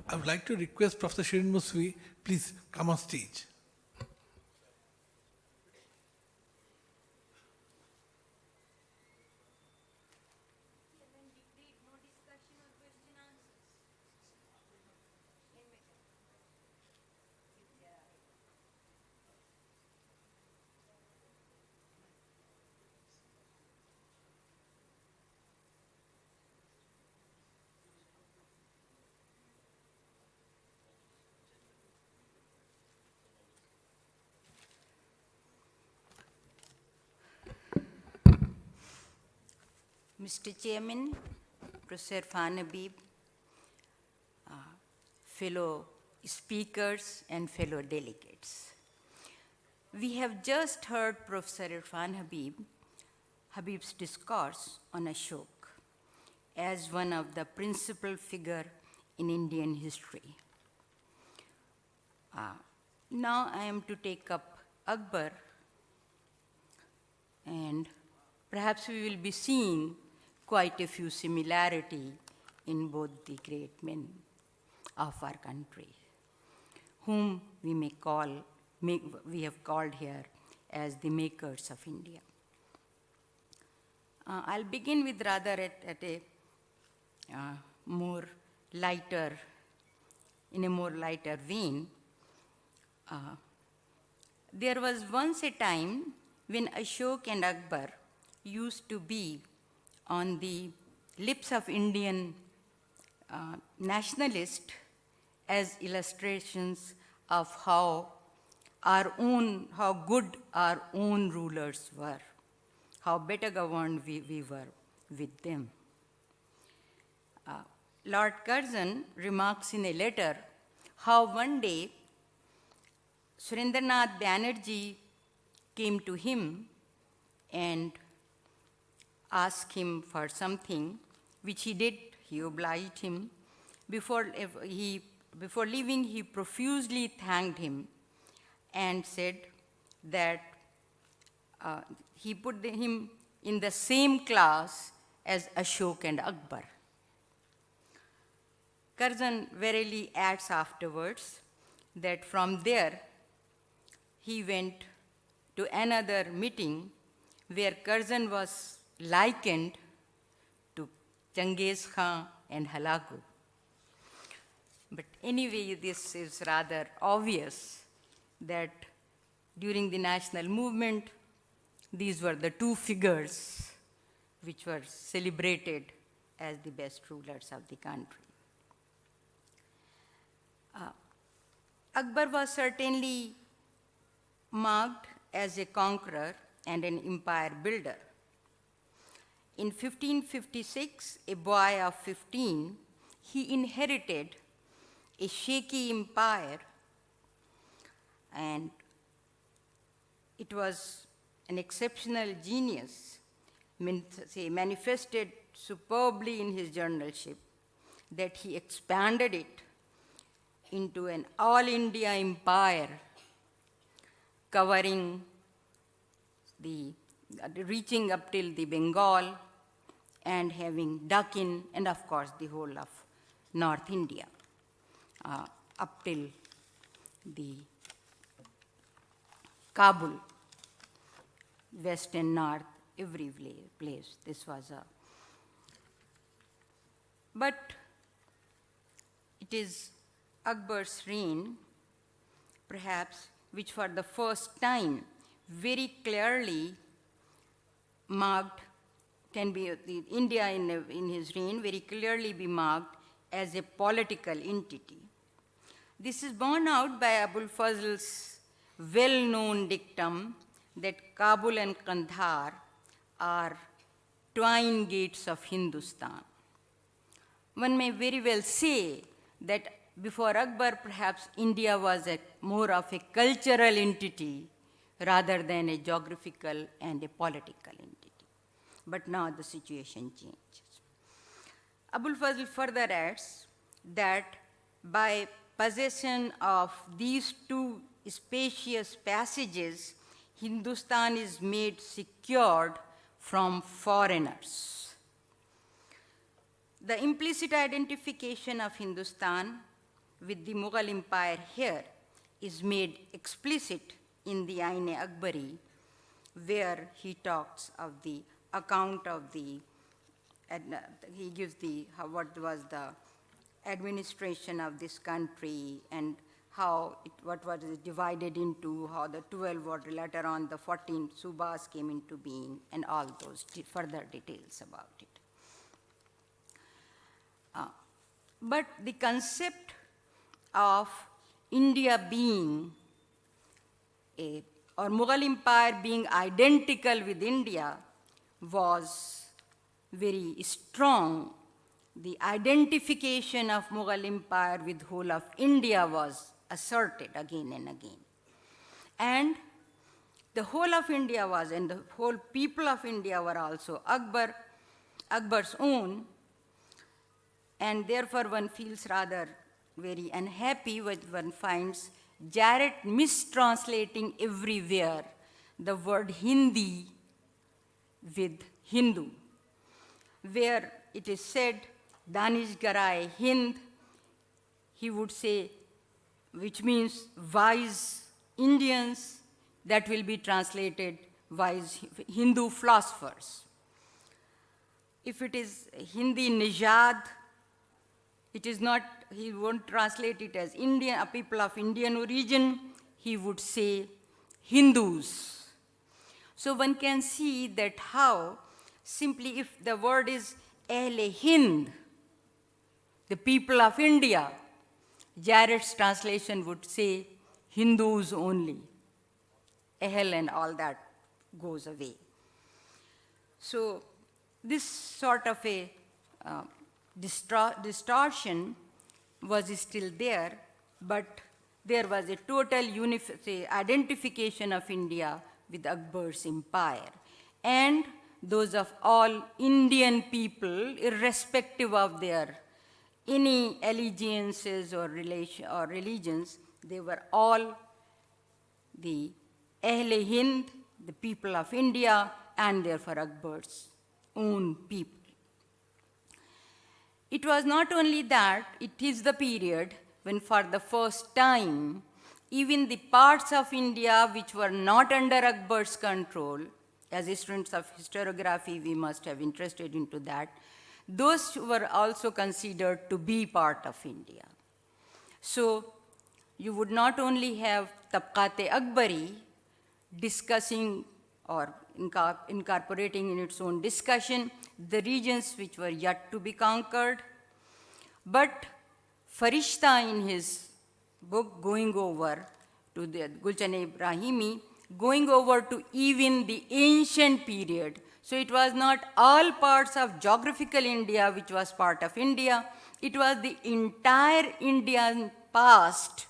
I would like to request Professor Shireen Moosvi, please come on stage. Mr. Chairman, Professor Fan Habib, fellow speakers and fellow delegates. We have just heard Professor Irfan Habib's discourse on Ashoka as one of the principal figure in Indian history. Now I am to take up Akbar, and perhaps we will be seeing quite a few similarities in both the great men of our country, whom we have called here as the makers of India. I'll begin with rather at a more lighter, in a more lighter vein. There was once a time when Ashoka and Akbar used to be on the lips of Indian nationalists as illustrations of how good our own rulers were, how better governed we were with them. Lord Curzon remarks in a letter how one day Surendranath Banerjee came to him and asked him for something, which he did. He obliged him. Before leaving, he profusely thanked him and said that he put him in the same class as Ashoka and Akbar. Curzon verily adds afterwards that from there he went to another meeting where Curzon was likened to Genghis Khan and Halagu. But anyway, this is rather obvious that during the national movement, these were the two figures which were celebrated as the best rulers of the country. Akbar was certainly marked as a conqueror and an empire builder. In 1556, a boy of 15, he inherited a shaky empire, and it was an exceptional genius, manifested superbly in his generalship, that he expanded it into an all-India empire covering reaching up till the Bengal and having Deccan and of course the whole of North India up till the Kabul, west and north, every place. This was but it is Akbar's reign, perhaps, which for the first time very clearly marked, India in his reign very clearly be marked as a political entity. This is borne out by Abul Fazl's well-known dictum that Kabul and Kandahar are twin gates of Hindustan. One may very well say that before Akbar, perhaps India was more of a cultural entity rather than a geographical and a political entity. But now the situation changes. Abul Fazl further adds that by possession of these two spacious passages, Hindustan is made secured from foreigners. The implicit identification of Hindustan with the Mughal Empire here is made explicit in the Ain Akbari, where he talks of the account of the, he gives the, what was the administration of this country and how what was it divided into, how the 12 were later on, the 14 subas came into being, and all those further details about it. But the concept of India being or Mughal Empire being identical with India was very strong. The identification of Mughal Empire with whole of India was asserted again and again. And the whole of India was, and the whole people of India were also Akbar's own, and therefore one feels rather very unhappy when one finds Jarrett mistranslating everywhere the word Hindi with Hindu, where it is said, Danishgarai Hind, he would say, which means wise Indians, that will be translated wise Hindu philosophers. If it is Hindi Nijad, it is not, he won't translate it as Indian, a people of Indian origin, he would say Hindus. So one can see that how simply if the word is Ahle Hind, the people of India, Jarrett's translation would say Hindus only. Ahl and all that goes away. So this sort of a distortion was still there, but there was a total identification of India with Akbar's empire, and those of all Indian people, irrespective of their any allegiances or religions, they were all the Ahle Hind, the people of India, and therefore Akbar's own people. It was not only that, it is the period when for the first time, even the parts of India which were not under Akbar's control, as students of historiography, we must have interested into that, those were also considered to be part of India. So you would not only have Tabqat-e Akbari discussing or incorporating in its own discussion the regions which were yet to be conquered, but Farishta in his book going over to the Gulshan-e-Ibrahimi, going over to even the ancient period. So it was not all parts of geographical India which was part of India, it was the entire Indian past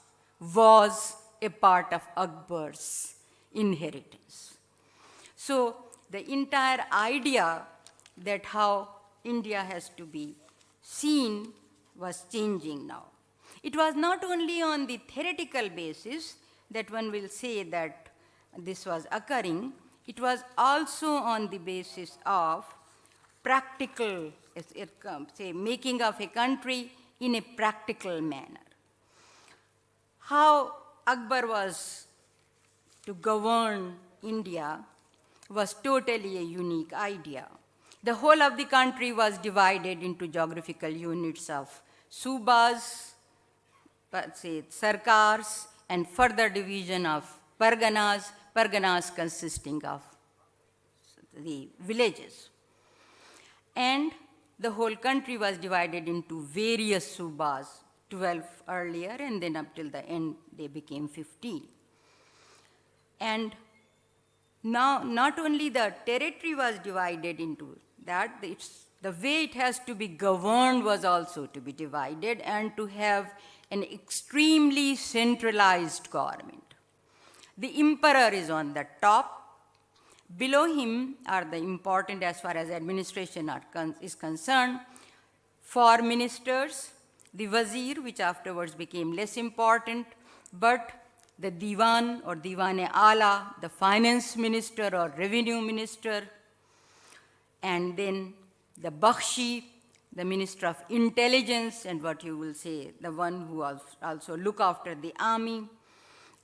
was a part of Akbar's inheritance. So the entire idea that how India has to be seen was changing now. It was not only on the theoretical basis that one will say that this was occurring, it was also on the basis of practical, say, making of a country in a practical manner. How Akbar was to govern India was totally a unique idea. The whole of the country was divided into geographical units of subas, say, sarkars, and further division of parganas consisting of the villages. And the whole country was divided into various subas, 12 earlier, and then up till the end they became 15. And now not only the territory was divided into that, the way it has to be governed was also to be divided and to have an extremely centralized government. The emperor is on the top. Below him are the important, as far as administration is concerned, 4 ministers, the wazir, which afterwards became less important, but the diwan or diwan-e-ala, the finance minister or revenue minister, and then the bakhshi, the Minister of Intelligence, and what you will say, the one who also look after the army,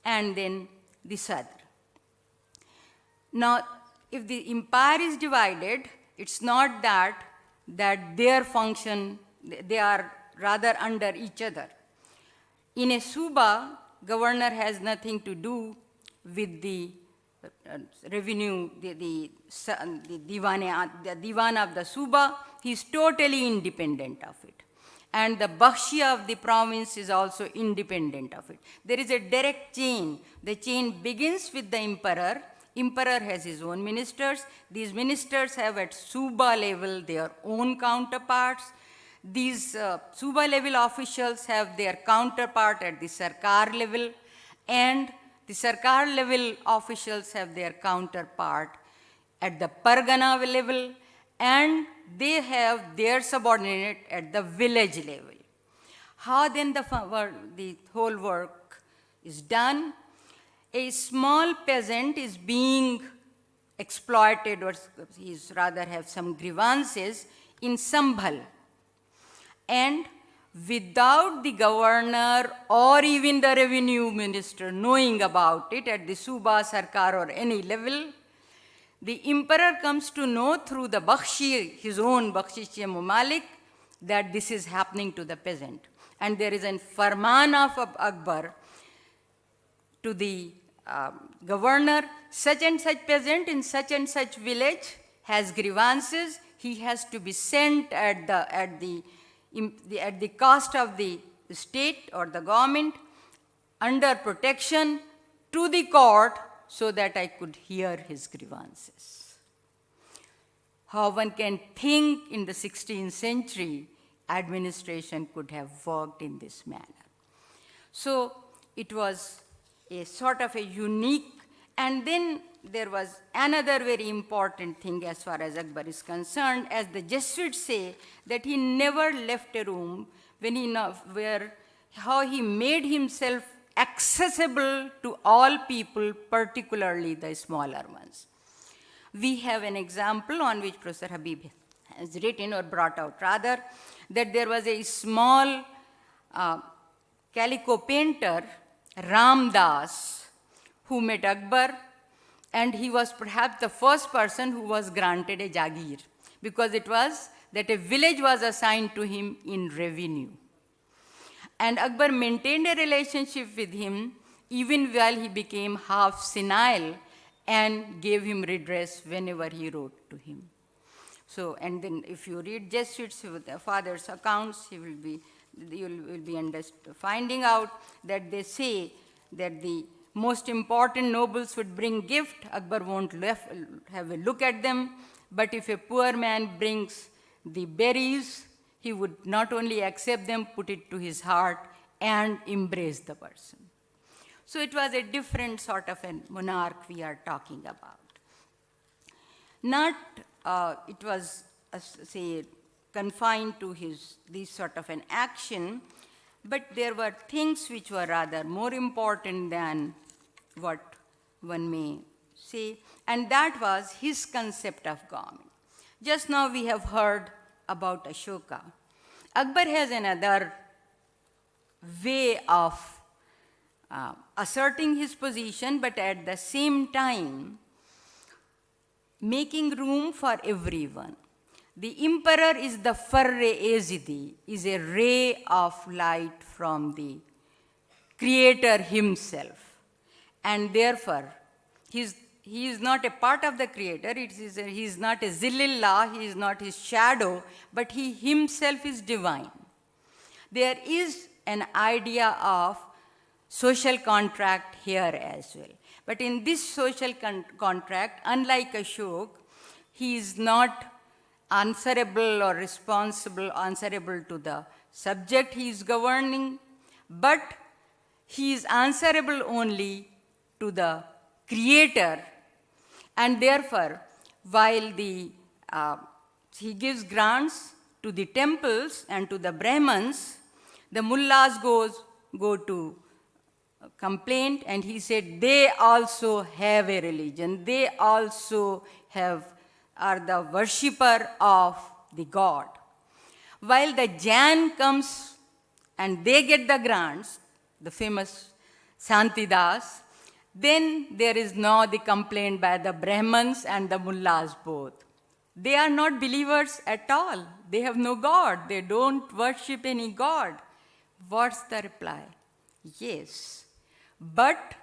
and then the Sadr. Now, if the empire is divided, it's not that their function, they are rather under each other. In a Suba, governor has nothing to do with the revenue, the divan of the Suba. He is totally independent of it. And the Bakhshia of the province is also independent of it. There is a direct chain. The chain begins with the emperor. Emperor has his own ministers. These ministers have at Suba level their own counterparts. These Suba level officials have their counterpart at the Sarkar level, and the Sarkar level officials have their counterpart at the Pargana level, and they have their subordinate at the village level. How then the whole work is done? A small peasant is being exploited, or he's rather have some grievances in Sambhal. And without the governor or even the revenue minister knowing about it at the Suba, Sarkar or any level, the emperor comes to know through the Bakhshi, his own Bakhshi-e-Mamalik, that this is happening to the peasant. And there is a farman of Akbar to the governor, such and such peasant in such and such village has grievances. He has to be sent at the cost of the state or the government under protection to the court so that I could hear his grievances. How one can think in the 16th century administration could have worked in this manner. So it was a sort of a unique, and then there was another very important thing as far as Akbar is concerned, as the Jesuits say, that he never left a room how he made himself accessible to all people, particularly the smaller ones. We have an example on which Professor Habib has written or brought out rather, that there was a small calico painter, Ram Das, who met Akbar, and he was perhaps the first person who was granted a Jagir, because it was that a village was assigned to him in revenue. And Akbar maintained a relationship with him even while he became half senile and gave him redress whenever he wrote to him. So, and then if you read Jesuits' father's accounts, you will be finding out that they say that the most important nobles would bring gift. Akbar won't have a look at them, but if a poor man brings the berries, he would not only accept them, put it to his heart, and embrace the person. So it was a different sort of a monarch we are talking about. Not, it was, say, confined to this sort of an action, but there were things which were rather more important than what one may say, and that was his concept of government. Just now we have heard about Ashoka. Akbar has another way of asserting his position, but at the same time making room for everyone. The emperor is the Farre Ezidi, is a ray of light from the creator himself. And therefore, he is not a part of the creator, he is not a Zillillah, he is not his shadow, but he himself is divine. There is an idea of social contract here as well. But in this social contract, unlike Ashoka, he is not answerable or answerable to the subject he is governing, but he is answerable only to the creator. And therefore, while he gives grants to the temples and to the Brahmins, the mullahs go to complaint, and he said they also have a religion. They also are the worshipper of the God. While the Jain comes and they get the grants, the famous Shantidas, then there is now the complaint by the Brahmins and the Mullahs both. They are not believers at all. They have no God. They don't worship any God. What's the reply? Yes. But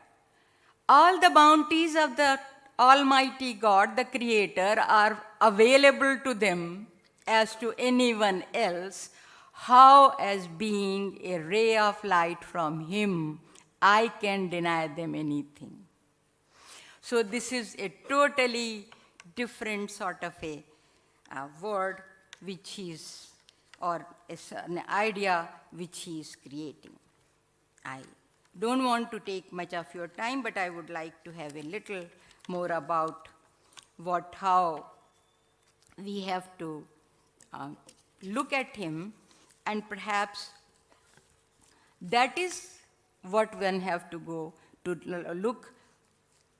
all the bounties of the Almighty God, the Creator, are available to them as to anyone else. How, as being a ray of light from Him, I can deny them anything? So this is a totally different sort of a word which is, or an idea which he is creating. I don't want to take much of your time, but I would like to have a little more about how we have to look at him, and perhaps that is what one have to go to look,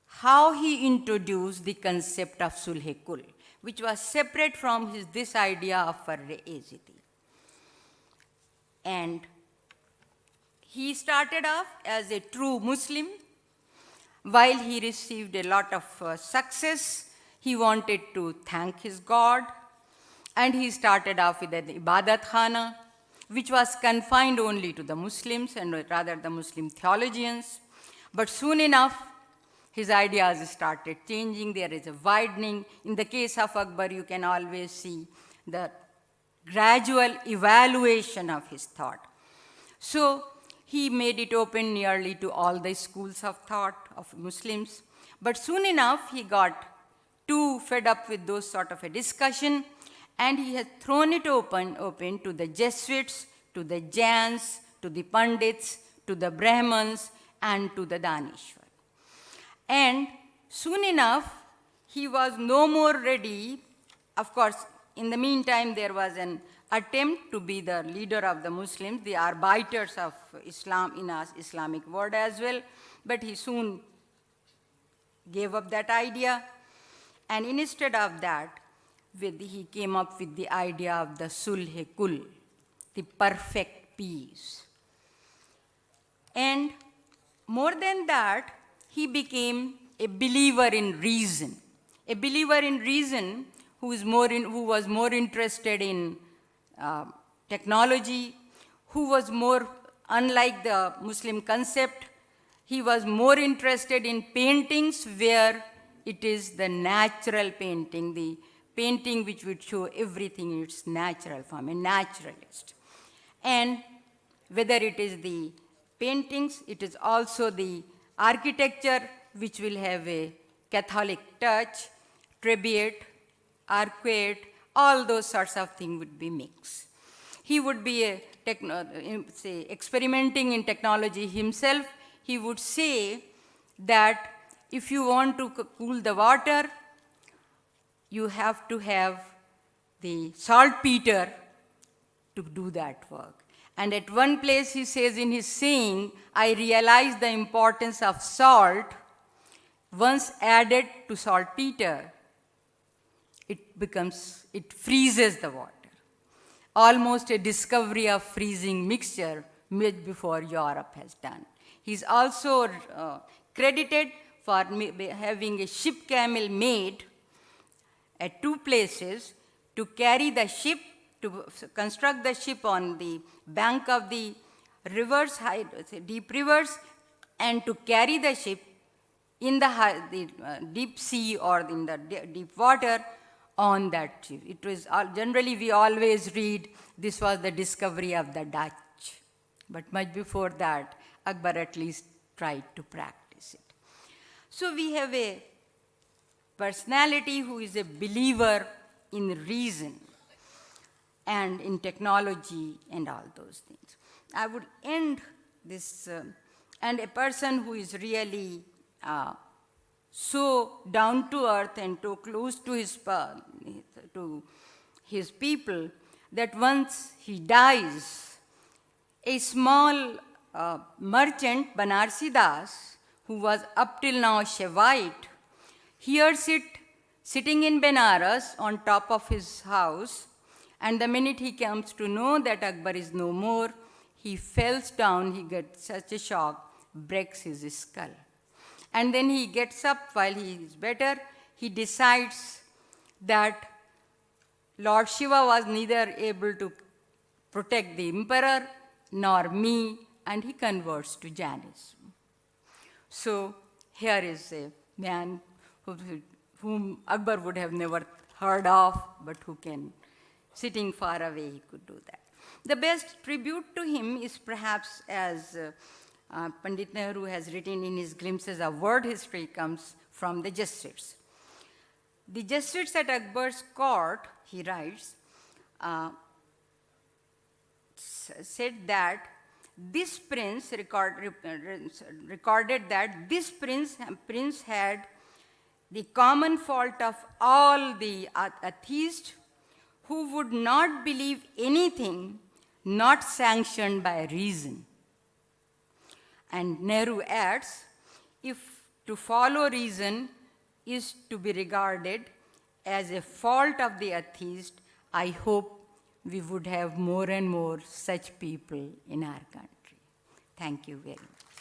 how he introduced the concept of Sulh-e-Kul, which was separate from this idea of Farre-e-Zidi. And he started off as a true Muslim. While he received a lot of success, he wanted to thank his God, and he started off with an Ibadat Khana, which was confined only to the Muslims, and rather the Muslim theologians. But soon enough, his ideas started changing. There is a widening. In the case of Akbar, you can always see the gradual evaluation of his thought. So he made it open nearly to all the schools of thought of Muslims. But soon enough, he got too fed up with those sort of a discussion, and he has thrown it open to the Jesuits, to the Jains, to the Pandits, to the Brahmins, and to the Danishwar. And soon enough, he was no more ready. Of course, in the meantime, there was an attempt to be the leader of the Muslims, the arbiters of Islam in our Islamic world as well, but he soon gave up that idea. And instead of that, he came up with the idea of the Sulh-e-Kul, the perfect peace. And more than that, he became a believer in reason. A believer in reason who was more interested in technology, who was more, unlike the Muslim concept, he was more interested in paintings where it is the natural painting, the painting which would show everything in its natural form, a naturalist. And whether it is the paintings, it is also the architecture which will have a Catholic touch, Trabeate, arcuate, all those sorts of things would be mixed. He would be experimenting in technology himself. He would say that if you want to cool the water, you have to have the saltpeter to do that work. And at one place he says in his saying, I realized the importance of salt once added to saltpeter. It freezes the water. Almost a discovery of freezing mixture much before Europe has done. He's also credited for having a ship camel made at two places to carry the ship, to construct the ship on the bank of the rivers, deep rivers, and to carry the ship in the deep sea or in the deep water on that ship. It was generally we always read this was the discovery of the Dutch, but much before that, Akbar at least tried to practice it. So we have a personality who is a believer in reason and in technology and all those things. I would end this, and a person who is really so down to earth and too close to his people that once he dies, a small merchant, Banarsi Das, who was up till now Shaivite, hears it sitting in Benares on top of his house, And the minute he comes to know that Akbar is no more, he falls down, he gets such a shock, breaks his skull. And then he gets up while he is better. He decides that Lord Shiva was neither able to protect the emperor nor me, and he converts to Jainism. So here is a man whom Akbar would have never heard of, but who can, sitting far away, he could do that. The best tribute to him is perhaps, as Pandit Nehru has written in his Glimpses of World History, comes from the Jesuits. The Jesuits at Akbar's court, he writes, said that this prince recorded that this prince had the common fault of all the atheists who would not believe anything not sanctioned by reason. And Nehru adds, if to follow reason is to be regarded as a fault of the atheist, I hope we would have more and more such people in our country. Thank you very much.